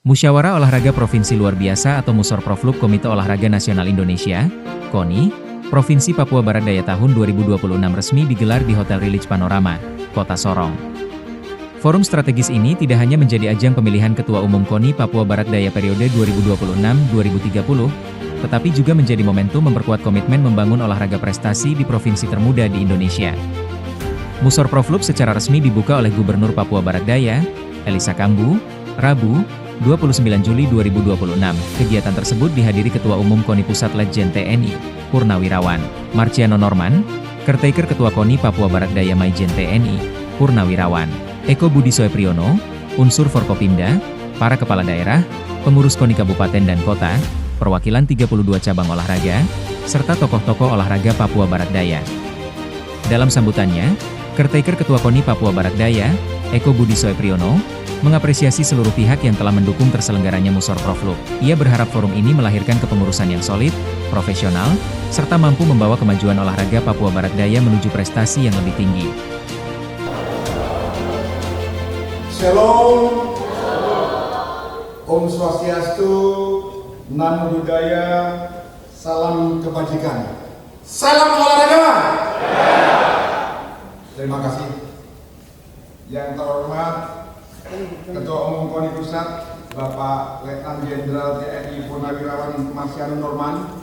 Musyawarah Olahraga Provinsi Luar Biasa atau Musorproflub Komite Olahraga Nasional Indonesia, KONI, Provinsi Papua Barat Daya tahun 2026 resmi digelar di Hotel Rilich Panorama, Kota Sorong. Forum strategis ini tidak hanya menjadi ajang pemilihan Ketua Umum KONI Papua Barat Daya periode 2026-2030, tetapi juga menjadi momentum memperkuat komitmen membangun olahraga prestasi di provinsi termuda di Indonesia. Musorproflub secara resmi dibuka oleh Gubernur Papua Barat Daya, Elisa Kambu, Rabu, 29 Juli 2026. Kegiatan tersebut dihadiri Ketua Umum KONI Pusat Letjen TNI, Purnawirawan, Marciano Norman, Caretaker Ketua KONI Papua Barat Daya Maijen TNI, Purnawirawan, Eko Budi Soepriyono, unsur Forkopimda, para kepala daerah, pengurus KONI Kabupaten dan Kota, perwakilan 32 cabang olahraga, serta tokoh-tokoh olahraga Papua Barat Daya. Dalam sambutannya, Caretaker Ketua KONI Papua Barat Daya, Eko Budi Soepriyono, mengapresiasi seluruh pihak yang telah mendukung terselenggaranya Musorproflub. Ia berharap forum ini melahirkan kepengurusan yang solid, profesional, serta mampu membawa kemajuan olahraga Papua Barat Daya menuju prestasi yang lebih tinggi. Shalom, Om Swastiastu, Namo Buddhaya, salam kebajikan. Salam olahraga. Terima kasih. Yang terhormat Ketua Umum KONI Pusat, Bapak Letnan Jenderal TNI Purnawirawan Marciano Norman.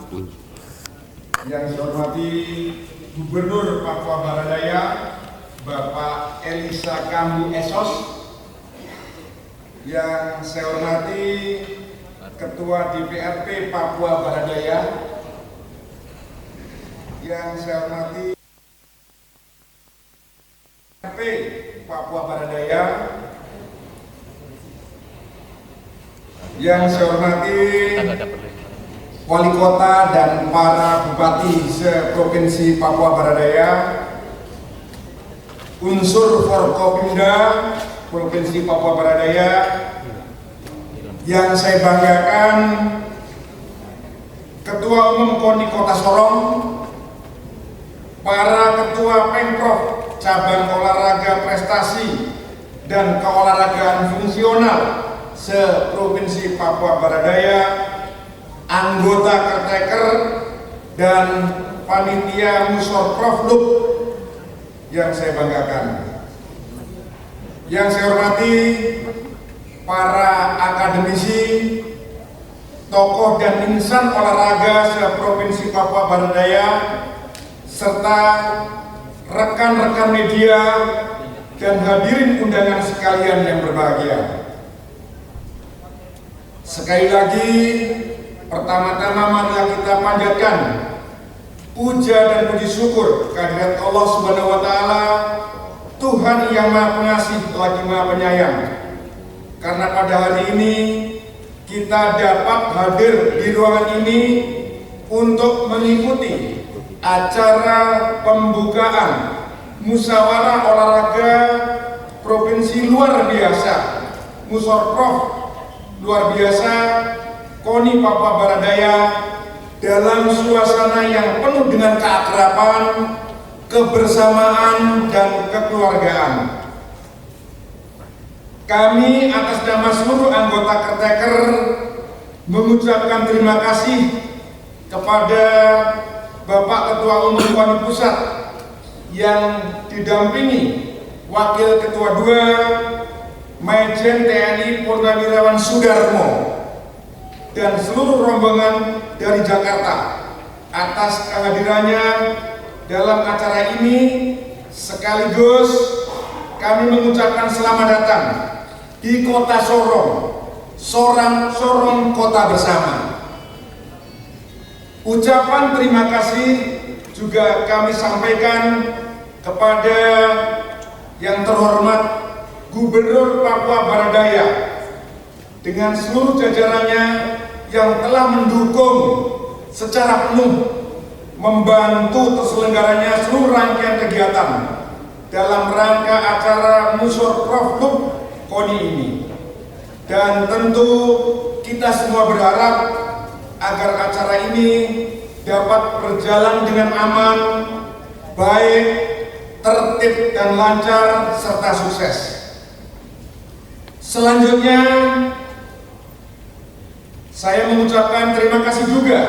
Yang saya hormati Gubernur Papua Barat Daya, Bapak Elisa Kambu Esos. Yang saya hormati Ketua DPRP Papua Barat Daya. Yang saya hormati DPRP Papua Barat Daya. Yang saya hormati Wali Kota dan para Bupati se-Provinsi Papua Barat Daya, unsur Forkopimda Provinsi Papua Barat Daya, yang saya banggakan Ketua Umum KONI Kota Sorong, para Ketua Pemprov Cabang Olahraga Prestasi dan Keolahragaan Fungsional se-Provinsi Papua Barat Daya, anggota Caretaker dan panitia Musorproflub yang saya banggakan. Yang saya hormati para akademisi, tokoh dan insan olahraga se-Provinsi Papua Barat Daya, serta rekan-rekan media dan hadirin undangan sekalian yang berbahagia. Sekali lagi, pertama-tama marilah kita panjatkan puja dan puji syukur kehadirat Allah Subhanahu wa Ta'ala, Tuhan yang Maha Pengasih lagi Maha Penyayang. Karena pada hari ini kita dapat hadir di ruangan ini untuk mengikuti acara pembukaan Musyawarah Olahraga Provinsi Luar Biasa, Musorprof Luar Biasa KONI Papua Barat Daya, dalam suasana yang penuh dengan keakraban, kebersamaan, dan kekeluargaan. Kami atas nama seluruh anggota Caretaker mengucapkan terima kasih kepada Bapak Ketua Umum KONI Pusat yang didampingi Wakil Ketua II Maijen TNI Purnawirawan Sudarmo dan seluruh rombongan dari Jakarta atas kehadirannya dalam acara ini, sekaligus kami mengucapkan selamat datang di Kota Sorong, Sorong Kota Bersama. Ucapan terima kasih juga kami sampaikan kepada yang terhormat Gubernur Papua Barat Daya dengan seluruh jajarannya yang telah mendukung secara penuh membantu terselenggaranya seluruh rangkaian kegiatan dalam rangka acara Musorproflub KONI ini. Dan tentu kita semua berharap agar acara ini dapat berjalan dengan aman, baik, tertib dan lancar serta sukses. Selanjutnya, Saya mengucapkan terima kasih juga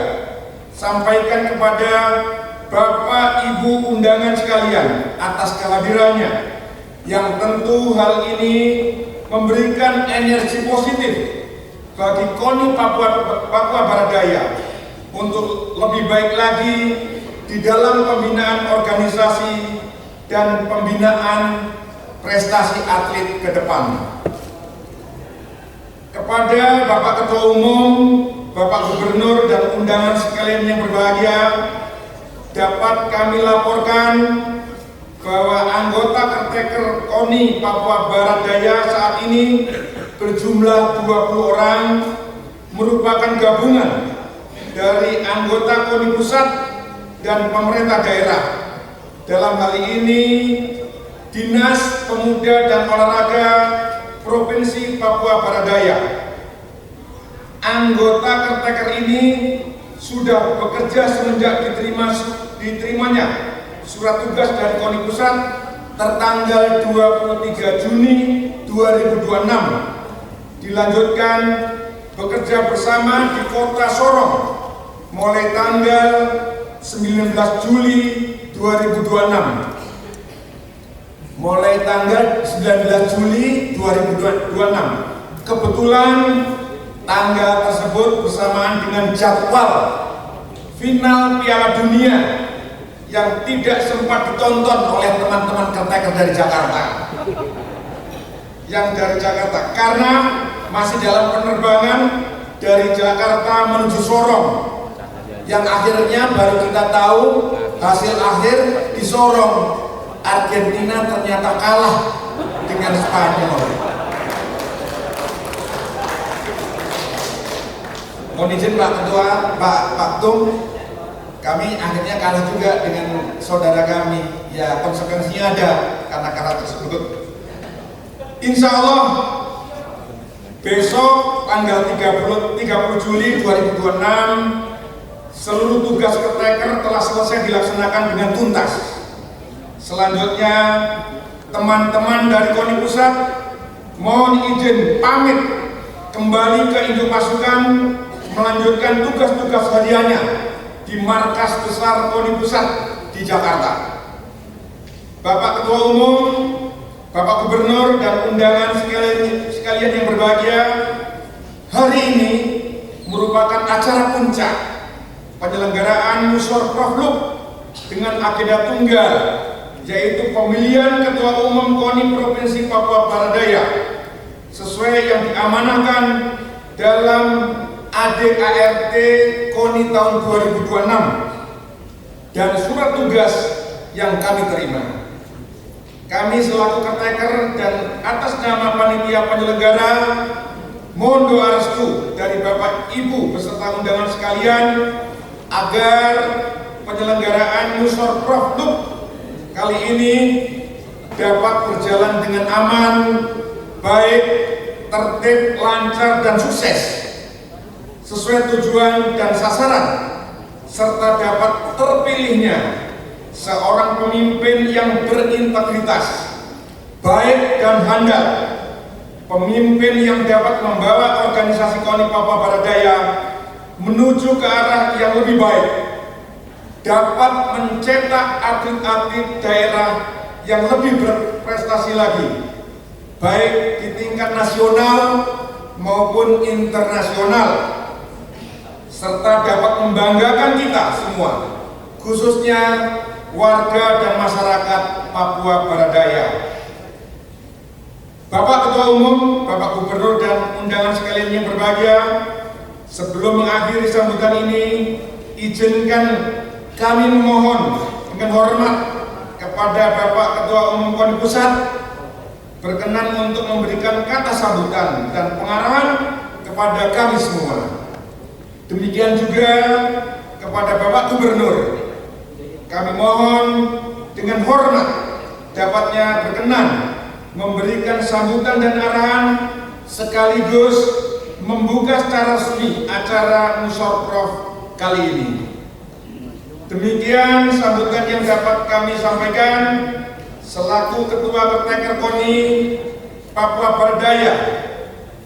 sampaikan kepada Bapak Ibu undangan sekalian atas kehadirannya, yang tentu hal ini memberikan energi positif bagi KONI Papua Barat Daya untuk lebih baik lagi di dalam pembinaan organisasi dan pembinaan prestasi atlet ke depan. Kepada Bapak Ketua Umum, Bapak Gubernur dan undangan sekalian yang berbahagia, dapat kami laporkan bahwa anggota Kerteker KONI Papua Barat Daya saat ini berjumlah 20 orang, merupakan gabungan dari anggota KONI pusat dan pemerintah daerah. Dalam hal ini Dinas Pemuda dan Olahraga Provinsi Papua Barat Daya. Anggota Kerteker ini sudah bekerja semenjak diterimanya surat tugas dari KONI pusat tertanggal 23 Juni 2026. Dilanjutkan bekerja bersama di Kota Sorong mulai tanggal 19 Juli 2026. Mulai tanggal 19 Juli 2026. Kebetulan tanggal tersebut bersamaan dengan jadwal final Piala Dunia yang tidak sempat ditonton oleh teman-teman Kerteker dari Jakarta. Yang dari Jakarta karena masih dalam penerbangan dari Jakarta menuju Sorong, yang akhirnya baru kita tahu hasil akhir di Sorong. Argentina ternyata kalah dengan Spanyol. Mohon izin Pak Ketua, Pak Tum, kami akhirnya kalah juga dengan saudara kami. Ya, konsekuensinya ada karena kalah tersebut. Insya Allah besok tanggal 30 Juli 2026 seluruh tugas Kerteker telah selesai dilaksanakan dengan tuntas. Selanjutnya, teman-teman dari KONI pusat mohon izin pamit kembali ke induk pasukan melanjutkan tugas-tugas hariannya di markas besar KONI pusat di Jakarta. Bapak Ketua Umum, Bapak Gubernur dan undangan sekalian yang berbahagia, hari ini merupakan acara puncak penyelenggaraan Musor Profluk dengan agenda tunggal, yaitu pemilihan Ketua Umum KONI Provinsi Papua Barat Daya sesuai yang diamanahkan dalam ADART KONI tahun 2026 dan surat tugas yang kami terima. Kami selaku Kerteker dan atas nama panitia penyelenggara mohon doa restu dari Bapak Ibu beserta undangan sekalian agar penyelenggaraan Musor Profluk kali ini dapat berjalan dengan aman, baik, tertib, lancar, dan sukses sesuai tujuan dan sasaran, serta dapat terpilihnya seorang pemimpin yang berintegritas, baik dan handal, pemimpin yang dapat membawa organisasi KONI Papua Barat Daya menuju ke arah yang lebih baik, dapat mencetak atlet-atlet daerah yang lebih berprestasi lagi, baik di tingkat nasional maupun internasional, serta dapat membanggakan kita semua, khususnya warga dan masyarakat Papua Barat Daya. Bapak Ketua Umum, Bapak Gubernur dan undangan sekalian yang berbahagia, sebelum mengakhiri sambutan ini, izinkan kami memohon dengan hormat kepada Bapak Ketua Umum KONI Pusat berkenan untuk memberikan kata sambutan dan pengarahan kepada kami semua. Demikian juga kepada Bapak Gubernur, kami mohon dengan hormat dapatnya berkenan memberikan sambutan dan arahan sekaligus membuka secara resmi acara Musor Prof kali ini. Demikian sambutan yang dapat kami sampaikan selaku Ketua Kerteker KONI Papua Barat Daya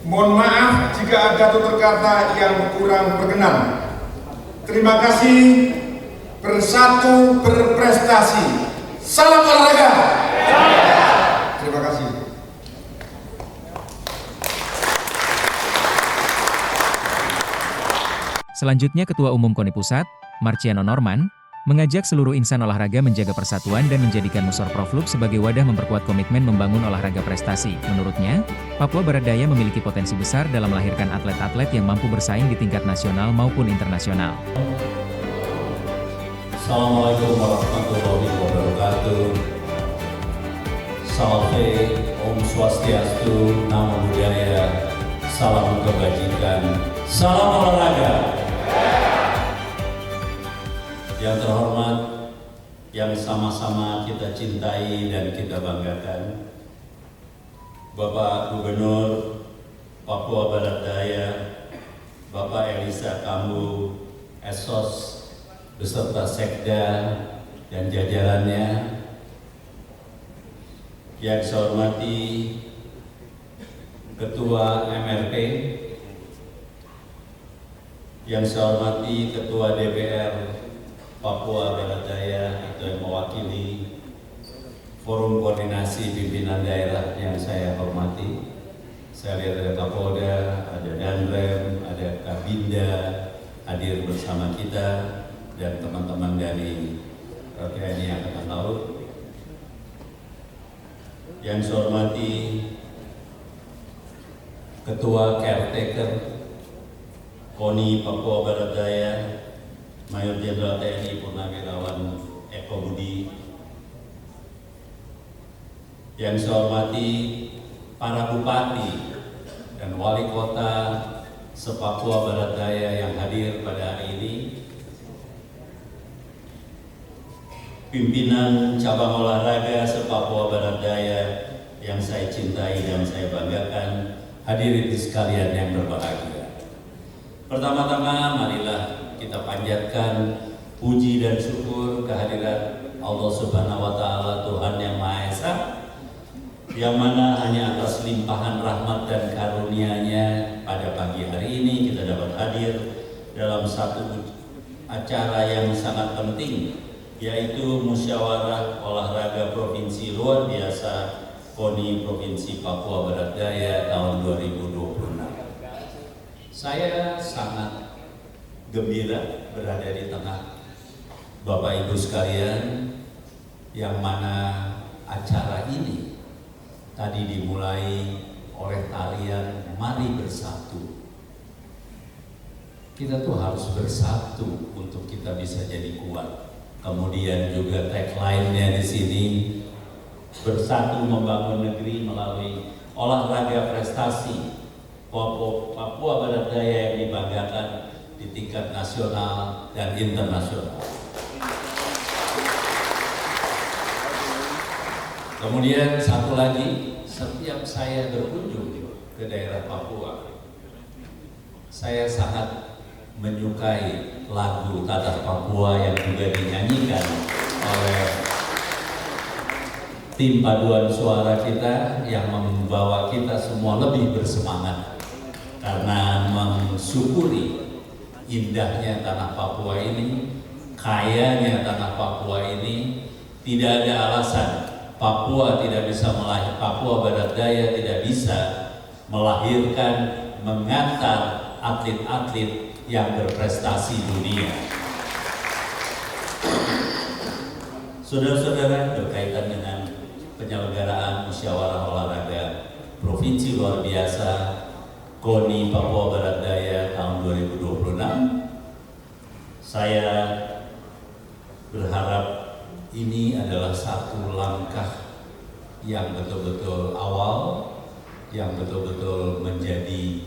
Mohon maaf jika ada tutur kata yang kurang berkenan. Terima kasih. Bersatu berprestasi. Salam olahraga. Terima kasih. Selanjutnya Ketua Umum KONI Pusat, Marciano Norman, mengajak seluruh insan olahraga menjaga persatuan dan menjadikan Musor Profluk sebagai wadah memperkuat komitmen membangun olahraga prestasi. Menurutnya, Papua Barat Daya memiliki potensi besar dalam melahirkan atlet-atlet yang mampu bersaing di tingkat nasional maupun internasional. Assalamualaikum warahmatullahi wabarakatuh. Salve, Om Swastiastu, Namo Buddhaya, salam kebajikan, salam olahraga. Yang terhormat, yang sama-sama kita cintai dan kita banggakan, Bapak Gubernur Papua Barat Daya, Bapak Elisa Kambu, Esos, beserta Sekda dan jajarannya. Yang saya hormati Ketua MRP, yang saya hormati Ketua DPR Papua Barat Daya, itu yang mewakili Forum Koordinasi Pimpinan Daerah yang saya hormati. Saya lihat ada Kapolda, ada Danrem, ada Kabinda hadir bersama kita, dan teman-teman dari TNI Angkatan Laut. Yang saya hormati Ketua Caretaker KONI Papua Barat Daya, Mayor Jenderal TNI Purnawirawan Eko Budi. Yang saya hormati para bupati dan wali kota se-Papua Barat Daya yang hadir pada hari ini, pimpinan cabang olahraga se-Papua Barat Daya yang saya cintai dan saya banggakan, hadirin sekalian yang berbahagia. Pertama-tama marilah kita panjatkan puji dan syukur kehadirat Allah Subhanahu wa Ta'ala, Tuhan yang Maha Esa, yang mana hanya atas limpahan rahmat dan karunia-Nya pada pagi hari ini kita dapat hadir dalam satu acara yang sangat penting, yaitu Musyawarah Olahraga Provinsi Luar Biasa KONI Provinsi Papua Barat Daya tahun 2026. Saya sangat gembira berada di tengah Bapak Ibu sekalian, yang mana acara ini tadi dimulai oleh tarian Mari Bersatu. Kita tuh harus bersatu untuk kita bisa jadi kuat. Kemudian juga tagline-nya di sini, bersatu membangun negeri melalui olahraga prestasi Papua Barat Daya yang dibanggakan di tingkat nasional dan internasional. Kemudian satu lagi, setiap saya berkunjung ke daerah Papua, saya sangat menyukai lagu Tadah Papua yang juga dinyanyikan oleh tim paduan suara kita, yang membawa kita semua lebih bersemangat karena mensyukuri indahnya tanah Papua ini, kayanya tanah Papua ini. Tidak ada alasan Papua Barat Daya tidak bisa melahirkan, mengantar atlet-atlet yang berprestasi dunia. Saudara-saudara, berkaitan dengan penyelenggaraan Musyawarah Olahraga Provinsi Luar Biasa KONI Papua Barat Daya tahun 2026, saya berharap ini adalah satu langkah yang betul-betul awal, yang betul-betul menjadi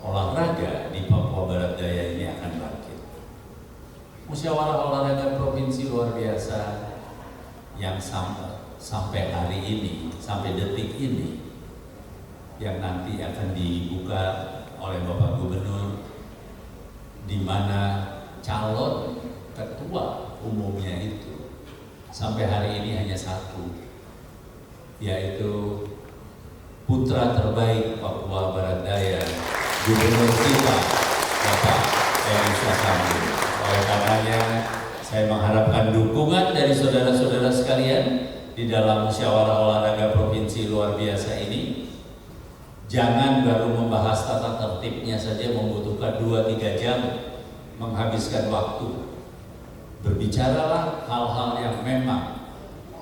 olahraga di Papua Barat Daya ini akan bangkit. Musyawarah Olahraga Provinsi Luar Biasa yang sampai hari ini, sampai detik ini, yang nanti akan dibuka oleh Bapak Gubernur, di mana calon ketua umumnya itu sampai hari ini hanya satu, yaitu putra terbaik Papua Barat Daya, Gubernur kita, Bapak Elisa Kambu. Oleh karenanya, saya mengharapkan dukungan dari saudara-saudara sekalian di dalam musyawarah olahraga provinsi luar biasa ini. Jangan baru membahas tata tertibnya saja membutuhkan 2-3 jam, menghabiskan waktu. Berbicaralah hal-hal yang memang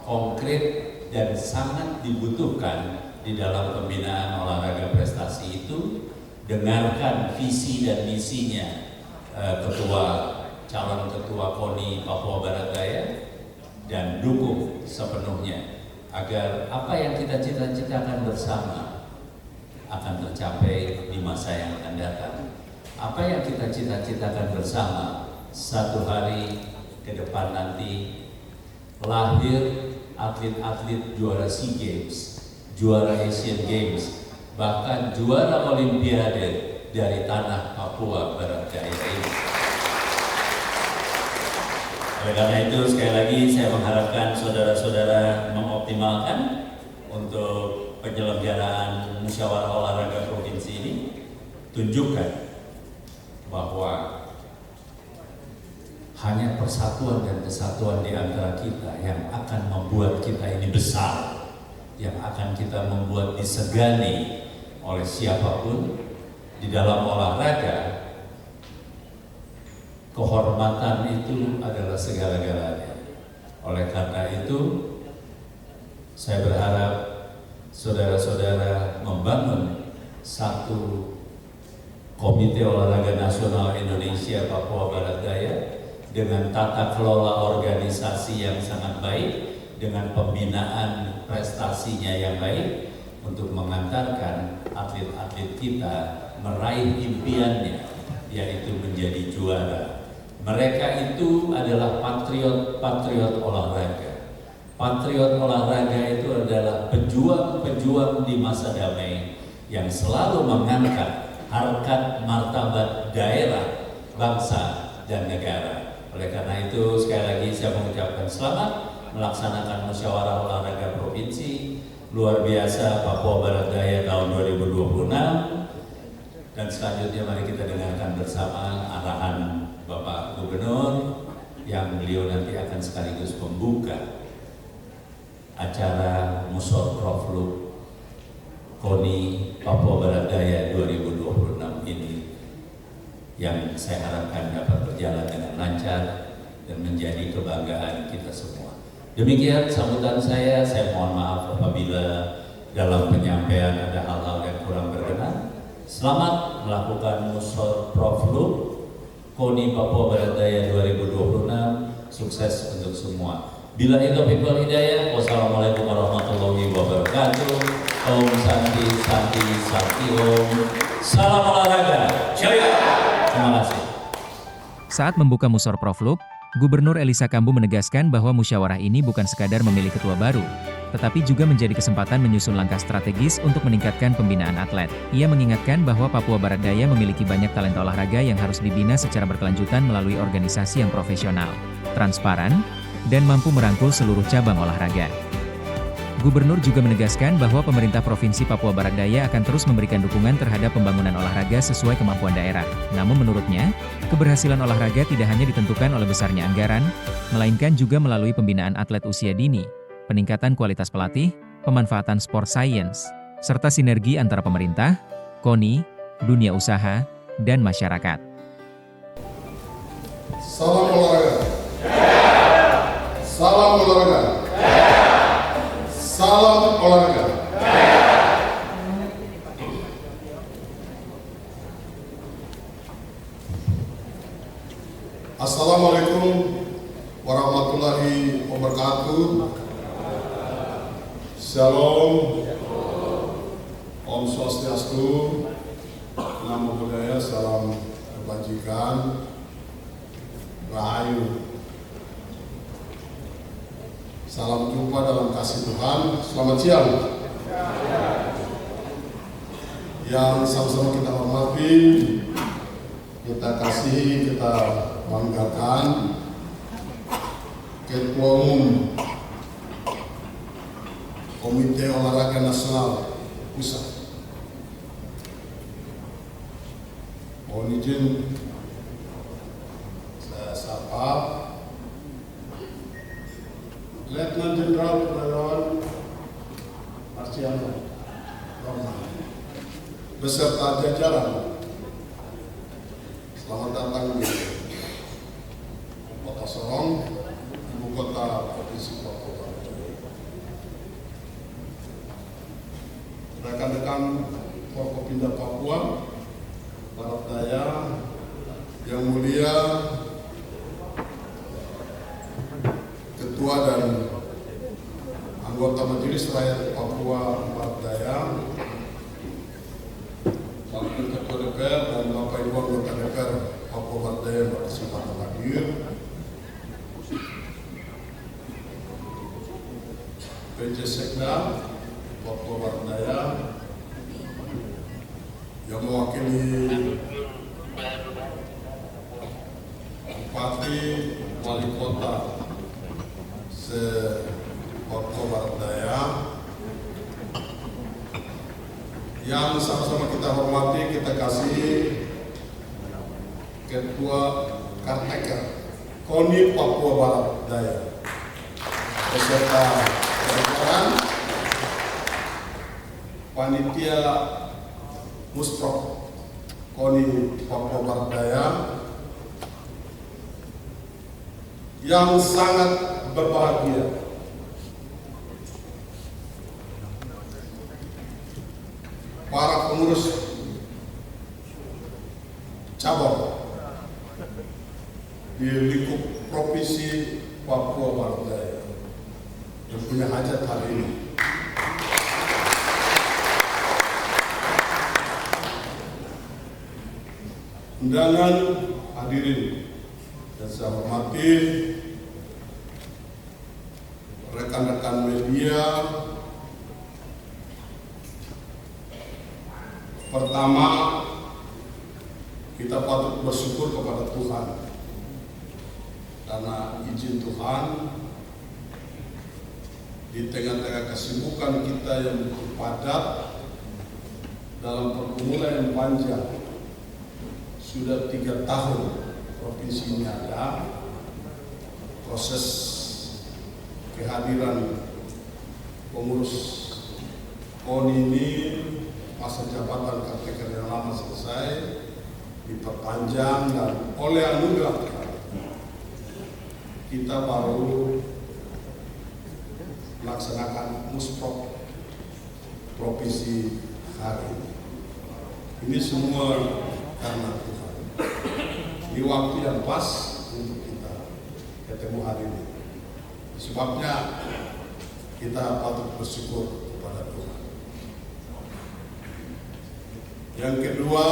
konkret dan sangat dibutuhkan di dalam pembinaan olahraga prestasi itu. Dengarkan visi dan misinya calon ketua KONI Papua Barat Daya, dan dukung sepenuhnya agar apa yang kita cita-citakan bersama akan tercapai di masa yang akan datang. Apa yang kita cita-citakan bersama, satu hari ke depan nanti lahir atlet-atlet juara SEA Games, juara Asian Games, bahkan juara Olimpiade dari tanah Papua Barat Daya ini. Oleh karena itu, sekali lagi saya mengharapkan saudara-saudara mengoptimalkan untuk penyelenggaraan musyawarah olahraga provinsi ini. Tunjukkan bahwa hanya persatuan dan kesatuan di antara kita yang akan membuat kita ini besar, yang akan kita membuat disegani oleh siapapun. Di dalam olahraga, kehormatan itu adalah segala-galanya. Oleh karena itu, saya berharap saudara-saudara membangun satu Komite Olahraga Nasional Indonesia Papua Barat Daya dengan tata kelola organisasi yang sangat baik, dengan pembinaan prestasinya yang baik, untuk mengantarkan atlet-atlet kita meraih impiannya, yaitu menjadi juara. Mereka itu adalah patriot olahraga. Patriot olahraga itu adalah pejuang-pejuang di masa damai yang selalu mengangkat harkat martabat daerah, bangsa, dan negara. Oleh karena itu, sekali lagi saya mengucapkan selamat melaksanakan musyawarah olahraga provinsi luar biasa Papua Barat Daya tahun 2026. Dan selanjutnya mari kita dengarkan bersama arahan Bapak Gubernur yang beliau nanti akan sekaligus membuka acara Musorprofluk KONI Papua Barat Daya 2026 ini, yang saya harapkan dapat berjalan dengan lancar dan menjadi kebanggaan kita semua. Demikian sambutan saya mohon maaf apabila dalam penyampaian ada hal-hal yang kurang berkenan. Selamat melakukan Musorprofluk KONI Papua Barat Daya 2026, sukses untuk semua. Billahi taufiq wal hidayah. Wassalamualaikum warahmatullahi wabarakatuh. Om Santi Santi Santi Om. Salam olahraga. Jaya. Terima kasih. Saat membuka Musorprofluk, Gubernur Elisa Kambu menegaskan bahwa musyawarah ini bukan sekadar memilih ketua baru, tetapi juga menjadi kesempatan menyusun langkah strategis untuk meningkatkan pembinaan atlet. Ia mengingatkan bahwa Papua Barat Daya memiliki banyak talenta olahraga yang harus dibina secara berkelanjutan melalui organisasi yang profesional, transparan, dan mampu merangkul seluruh cabang olahraga. Gubernur juga menegaskan bahwa pemerintah Provinsi Papua Barat Daya akan terus memberikan dukungan terhadap pembangunan olahraga sesuai kemampuan daerah. Namun menurutnya, keberhasilan olahraga tidak hanya ditentukan oleh besarnya anggaran, melainkan juga melalui pembinaan atlet usia dini, peningkatan kualitas pelatih, pemanfaatan sport science, serta sinergi antara pemerintah, KONI, dunia usaha, dan masyarakat. Salam olahraga. Salam olahraga. Salam olahraga. Assalamualaikum warahmatullahi wabarakatuh. Shalom. Om Swastiastu. Namo Buddhaya. Salam kebajikan. Rahayu. Salam jumpa dalam kasih Tuhan. Selamat siang. Yang sama-sama kita hormati, kita kasihi, kita banggakan Ketua Umum Komite Olahraga Nasional Pusat. Mohon izin saya sapa Letnan Jenderal Purnawirawan Marsiano beserta jajaran. Selamat datang di Kota Sorong, ibu kota Provinsi Papua. Rekan-rekan Forkopimda Papua Barat Daya yang mulia, Ketua dan anggota Majelis Rakyat Papua Barat Daya, Wakil Ketua DPR dan Bapak Ibu anggota DPR Papua Barat Daya yang berkesempatan hadir, PJ Sekda Papua Barat Daya yang mewakili Bupati Wali Kota se-Papua Barat Daya, yang sama-sama kita hormati, kita kasih Ketua Karteker KONI Papua Barat Daya beserta jajaran panitia Musprok KONI Papua Barat Daya yang sangat berbahagia para pengurus cabang di lingkup Provinsi Papua Barat Daya yang punya hajat hari ini. Undangan hadirin yang saya hormati, rekan-rekan media. Pertama, kita patut bersyukur kepada Tuhan karena izin Tuhan di tengah-tengah kesibukan kita yang begitu padat dalam pergumulan yang panjang. Sudah 3 tahun provinsi ini ada, proses kehadiran pengurus KONI ini masa jabatan Karteker yang lama selesai, diperpanjang, dan oleh anugerah kita baru melaksanakan Musprok Provinsi hari ini. Ini semua karena Tuhan. Di waktu yang pas untuk kita ketemu hari ini. Sebabnya kita patut bersyukur kepada Tuhan. Yang kedua,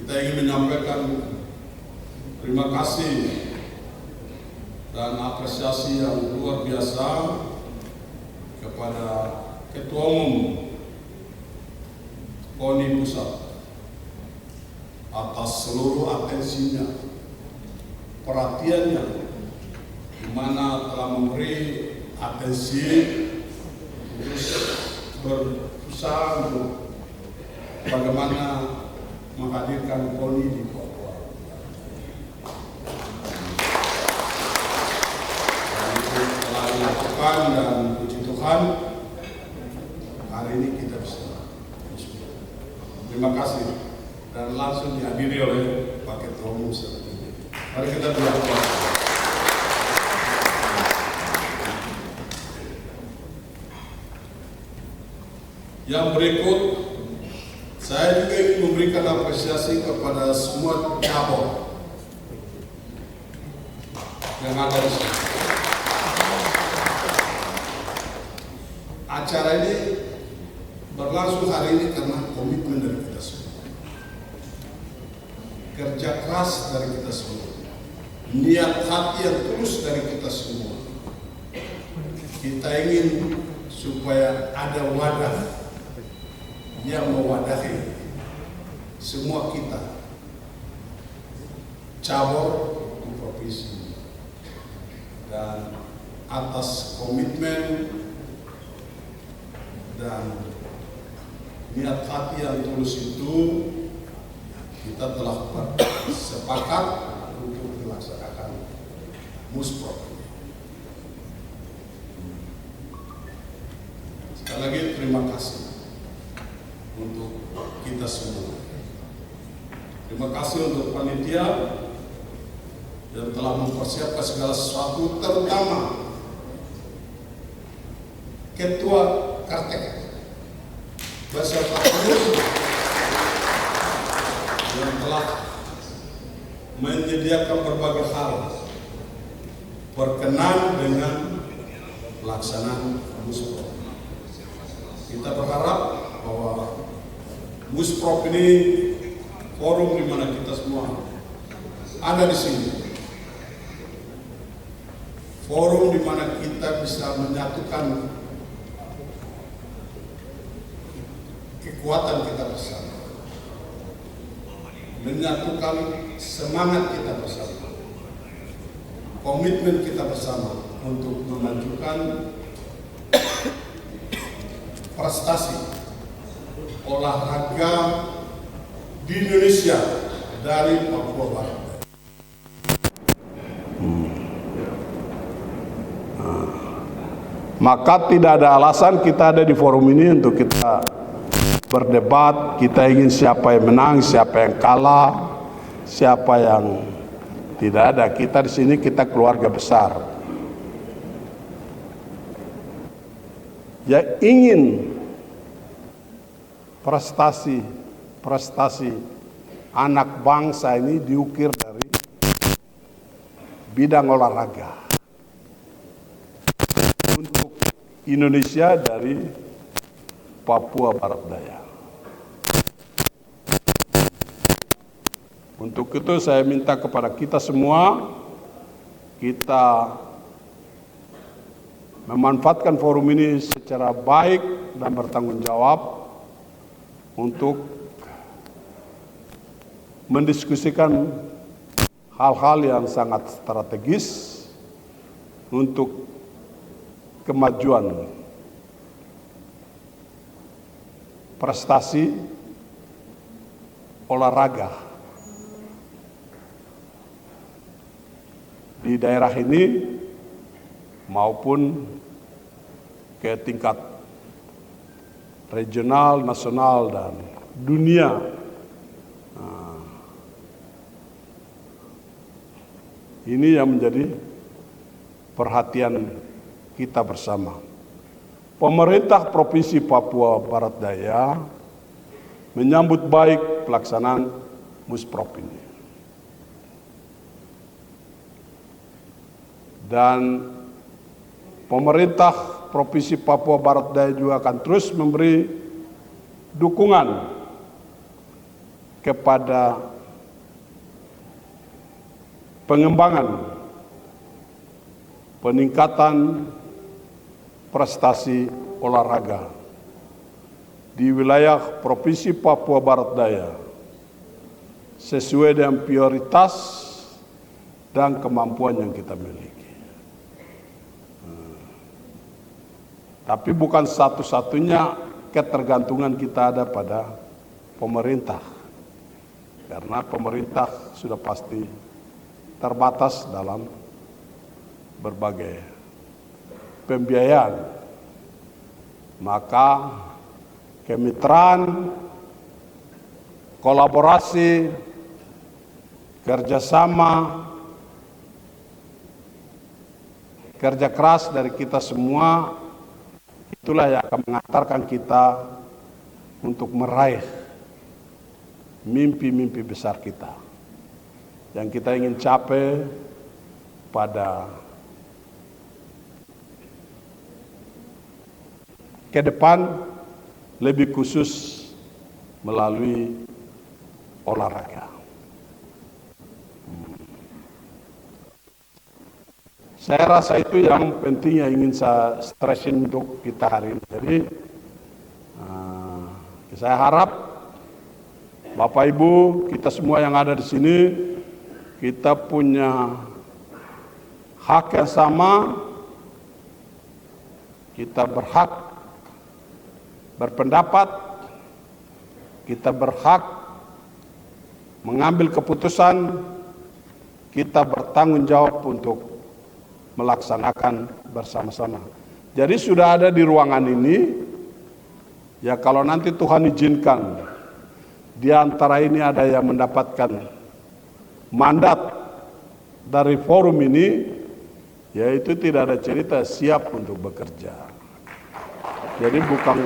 kita ingin menyampaikan terima kasih dan apresiasi yang luar biasa kepada Ketua Umum KONI Pusat atas seluruh atensinya, perhatiannya, di mana telah memberi atensi terus berusaha untuk bagaimana menghadirkan KONI di Papua. Dan itu telah dilakukan dan puji Tuhan hari ini kita bisa. Terima kasih dan langsung dihadiri oleh Pak Ketua Umum seperti ini. Mari kita berdoa. Yang berikut, saya juga ingin memberikan apresiasi kepada semua cabang yang ada di sini. Acara ini berlangsung hari ini karena komitmen dari kita semua, kerja keras dari kita semua, niat hati yang tulus dari kita semua. Kita ingin supaya ada wadah yang mewadahi semua kita cabur di provinsi ini. Dan atas komitmen dan niat hati yang tulus itu kita telah sepakat untuk melaksanakan Musprok. Sekali lagi terima kasih untuk kita semua. Terima kasih untuk panitia yang telah mempersiapkan segala sesuatu, terutama Ketua Kartek beserta seluruh yang telah menyediakan berbagai hal berkenan dengan pelaksanaan Musprok. Kita berharap bahwa Musprok ini forum di mana kita semua ada di sini. Forum di mana kita bisa menyatukan kekuatan kita bersama, menyatukan semangat kita bersama, komitmen kita bersama untuk memajukan prestasi olahraga di Indonesia dari Papua Barat. Maka tidak ada alasan kita ada di forum ini untuk kita berdebat, kita ingin siapa yang menang, siapa yang kalah, siapa yang tidak ada. Kita di sini kita keluarga besar. Ya ingin prestasi anak bangsa ini diukir dari bidang olahraga untuk Indonesia dari Papua Barat Daya. Untuk itu saya minta kepada kita semua, kita memanfaatkan forum ini secara baik dan bertanggung jawab untuk mendiskusikan hal-hal yang sangat strategis untuk kemajuan prestasi olahraga di daerah ini maupun ke tingkat regional, nasional, dan dunia. Ini yang menjadi perhatian kita bersama. Pemerintah Provinsi Papua Barat Daya menyambut baik pelaksanaan Musprok ini. Dan pemerintah Provinsi Papua Barat Daya juga akan terus memberi dukungan kepada pengembangan, peningkatan prestasi olahraga di wilayah Provinsi Papua Barat Daya sesuai dengan prioritas dan kemampuan yang kita miliki. Tapi bukan satu-satunya ketergantungan kita ada pada pemerintah. Karena pemerintah sudah pasti terbatas dalam berbagai pembiayaan. Maka kemitraan, kolaborasi, kerjasama, kerja keras dari kita semua, itulah yang akan mengantarkan kita untuk meraih mimpi-mimpi besar kita yang kita ingin capai pada ke depan, lebih khusus melalui olahraga. Saya rasa itu yang penting yang ingin saya stressin untuk kita hari ini. Jadi saya harap Bapak Ibu, kita semua yang ada di sini, kita punya hak yang sama, kita berhak berpendapat, kita berhak mengambil keputusan, kita bertanggung jawab untuk melaksanakan bersama-sama. Jadi sudah ada di ruangan ini, ya kalau nanti Tuhan izinkan, di antara ini ada yang mendapatkan mandat dari forum ini, yaitu tidak ada cerita siap untuk bekerja. Jadi bukan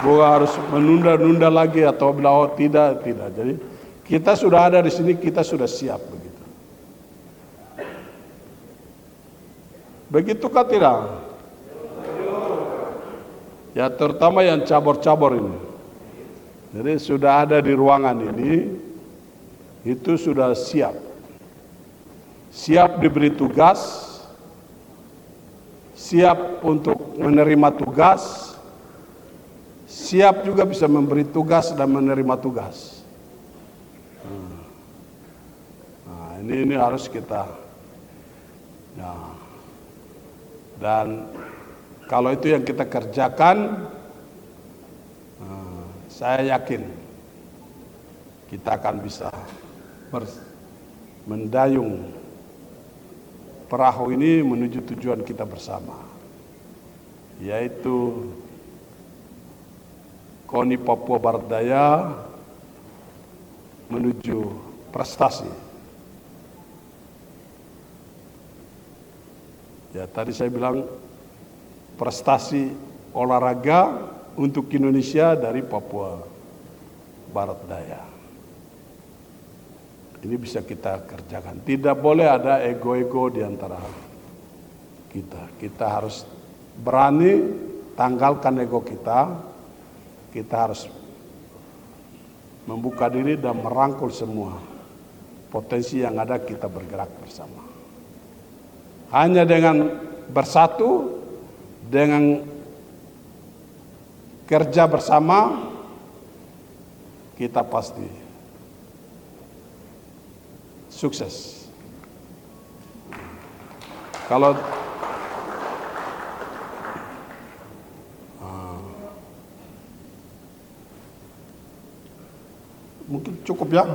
harus menunda-nunda lagi atau bilang oh tidak. Jadi kita sudah ada di sini, kita sudah siap begitu. Begitukah tidak? Ya terutama yang cabur-cabur ini. Jadi sudah ada di ruangan ini, itu sudah siap. Siap diberi tugas, siap untuk menerima tugas, siap juga bisa memberi tugas dan menerima tugas. Nah, ini harus kita. Nah, dan kalau itu yang kita kerjakan, saya yakin kita akan bisa mendayung perahu ini menuju tujuan kita bersama, yaitu KONI Papua Barat Daya menuju prestasi. Ya tadi saya bilang prestasi olahraga untuk Indonesia dari Papua Barat Daya. Ini bisa kita kerjakan. Tidak boleh ada ego-ego di antara kita. Kita harus berani tanggalkan ego kita. Kita harus membuka diri dan merangkul semua potensi yang ada, kita bergerak bersama. Hanya dengan bersatu, dengan kerja bersama, kita pasti sukses. Kalau mungkin cukup ya.